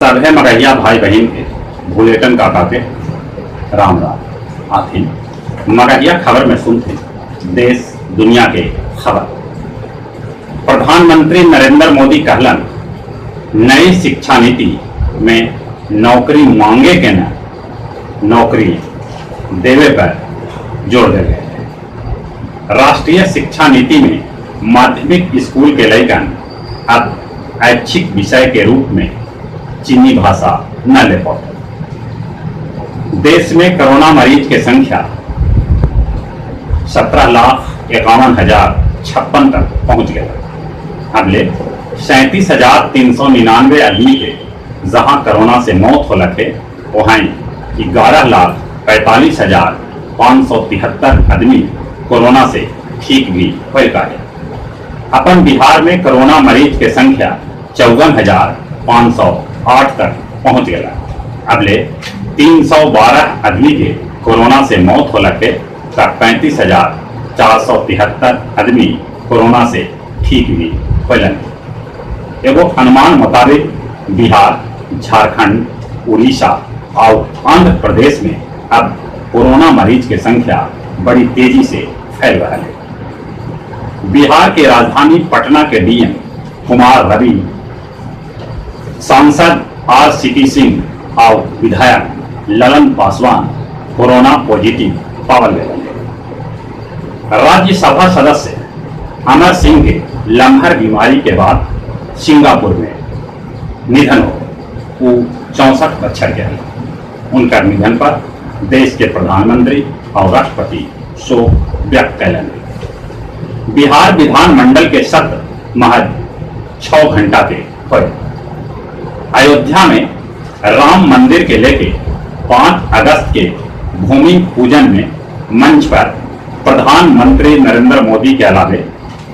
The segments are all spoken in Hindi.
सभे मगहिया भाई बहन के भूलेटन काका के राम राम आथिन मगहिया खबर में सुनते देश दुनिया के खबर। प्रधानमंत्री नरेंद्र मोदी कहलन नई शिक्षा नीति में नौकरी मांगे के न नौकरी देवे पर जोर दे गए। राष्ट्रीय शिक्षा नीति में माध्यमिक स्कूल के लड़कन अब ऐच्छिक विषय के रूप में चीनी भाषा न ले पाते। देश में कोरोना मरीज की संख्या 17,51,056 तक पहुंच गया। अगले 37,399 आदमी के जहां कोरोना से मौत हो लगे वहां 11,45,573 आदमी कोरोना से ठीक भी हो गए। अपन बिहार में कोरोना मरीज की संख्या 54,508 तक पहुंच गया। अगले 312 आदमी के कोरोना से मौत हो लगे तक 35,473 आदमी कोरोना से ठीक भी हो लगे। एगो अनुमान मुताबिक बिहार, झारखंड, उड़ीसा और आंध्र प्रदेश में अब कोरोना मरीज की संख्या बड़ी तेजी से फैल रहा है। बिहार के राजधानी पटना के डीएम कुमार रवि, सांसद आर.सी.पी. सिंह और विधायक ललन पासवान कोरोना पॉजिटिव पावल गए। राज्यसभा सदस्य अमर सिंह के लम्हर बीमारी के बाद सिंगापुर में निधन हो वो 64 बच्चर के। उनका निधन पर देश के प्रधानमंत्री और राष्ट्रपति शोक व्यक्त कैलन। बिहार विधानमंडल के सत्र महज 6 घंटा के हुए। अयोध्या में राम मंदिर के लेके 5 अगस्त के भूमि पूजन में मंच पर प्रधानमंत्री नरेंद्र मोदी के अलावे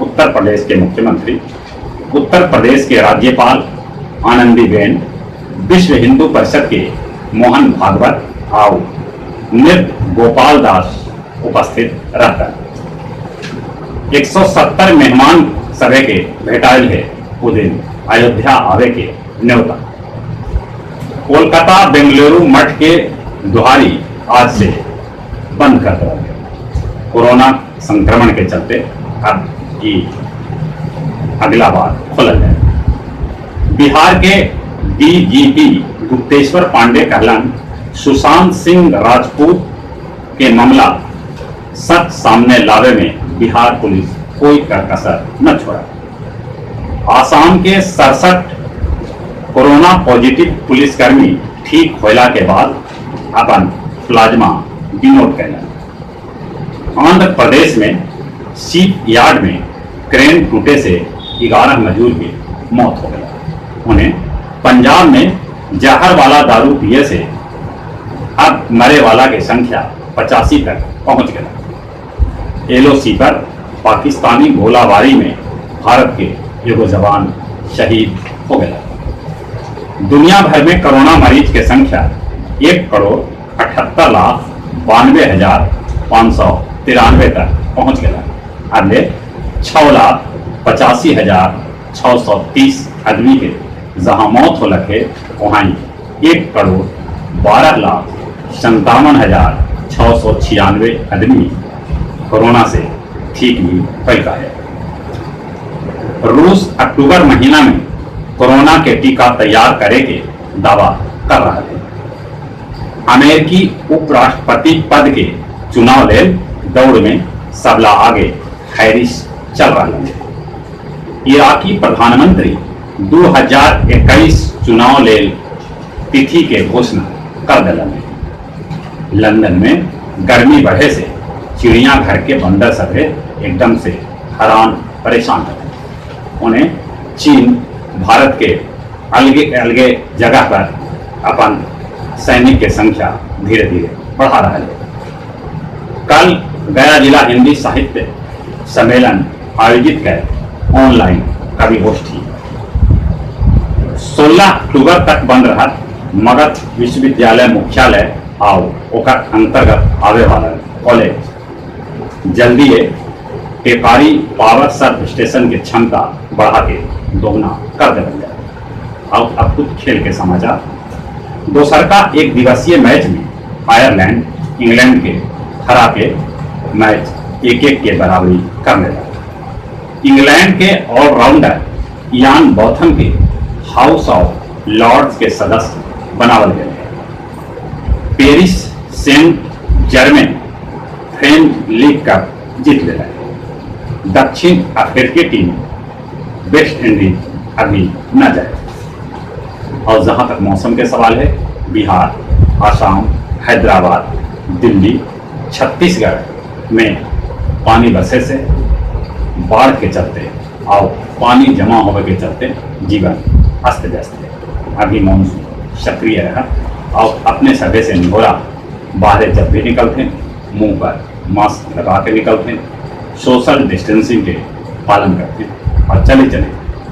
उत्तर प्रदेश के मुख्यमंत्री, उत्तर प्रदेश के राज्यपाल आनंदीबेन, विश्व हिंदू परिषद के मोहन भागवत और नृत्य गोपाल दास उपस्थित रहता। 170 मेहमान सभे के भेटाइल है वो दिन अयोध्या आवे के न्योता। कोलकाता बेंगलुरु मठ के दुहारी आज से बंद कर दिया गया। कोरोना संक्रमण के चलते अब ये अगला बार खोला जाए। बिहार के डीजीपी गुप्तेश्वर पांडे कहलन सुशांत सिंह राजपूत के मामला सच सामने लावे में बिहार पुलिस कोई कसर न छोड़ा। आसाम के 67 कोरोना पॉजिटिव पुलिसकर्मी ठीक होला के बाद अपन प्लाज्मा डिनोट कैलन। आंध्र प्रदेश में शिप यार्ड में क्रेन टूटे से 11 मजदूर की मौत हो गई। उन्हें पंजाब में जहर वाला दारू पिए से अब मरे वाला की संख्या 85 तक पहुंच गया। एलओसी पर पाकिस्तानी गोलाबारी में भारत के एगो जवान शहीद हो गया। दुनिया भर में कोरोना मरीज की संख्या 1,78,92,593 तक पहुंच गया। अगले 6,85,630 आदमी के जहां मौत हो लगे वहां 1,12,57,696 आदमी कोरोना से ठीक भी हो गए। रूस अक्टूबर महीना में कोरोना के टीका तैयार करे के दावा कर रहा है। अमेरिकी उपराष्ट्रपति पद के चुनाव ले दौड़ में सबला आगे हैरिस चल रहा है। इराकी प्रधानमंत्री 2021 चुनाव ले तिथि के घोषणा कर दिलन। लंदन में गर्मी बढ़े से चिड़ियाघर के बंदर सभे एकदम से हैरान परेशान है। उन्हें चीन भारत के अलगे अलगे जगह पर अपन सैनिक की संख्या धीरे धीरे बढ़ा रहा है। कल गया जिला हिंदी साहित्य सम्मेलन आयोजित कर ऑनलाइन कवि गोष्ठी 16 अक्टूबर तक बंद रहा। मगध विश्वविद्यालय मुख्यालय और ओकर अंतर्गत आवे वाला कॉलेज जल्दी टेकारी पावर सब स्टेशन की क्षमता बढ़ा के दोगुना कर देगा। अब कुछ खेल के समाचार। दोसरका एक दिवसीय मैच में आयरलैंड इंग्लैंड के हरा के मैच 1-1 के बराबरी करने लगा। इंग्लैंड के ऑलराउंडर इयान बॉथम के हाउस ऑफ लॉर्ड्स के सदस्य बनावल गए। Paris Saint Germain French league cup जीत ले रहे। दक्षिण अफ्रीकी टीम वेस्ट इंडीज अभी न जाए। और जहां तक मौसम के सवाल है, बिहार, आसाम, हैदराबाद, दिल्ली, छत्तीसगढ़ में पानी बरसे से बाढ़ के चलते और पानी जमा होने के चलते जीवन अस्त व्यस्त है। अभी मानसून सक्रिय रहा और अपने सभे से निहोरा बाहर जब भी निकलते मुंह पर मास्क लगा के निकलते, सोशल डिस्टेंसिंग के पालन करते और चले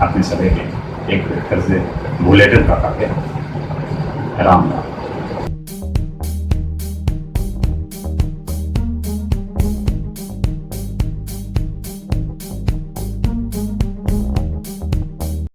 अपने सभे के एक फिर से बुलेटिन का राम राम।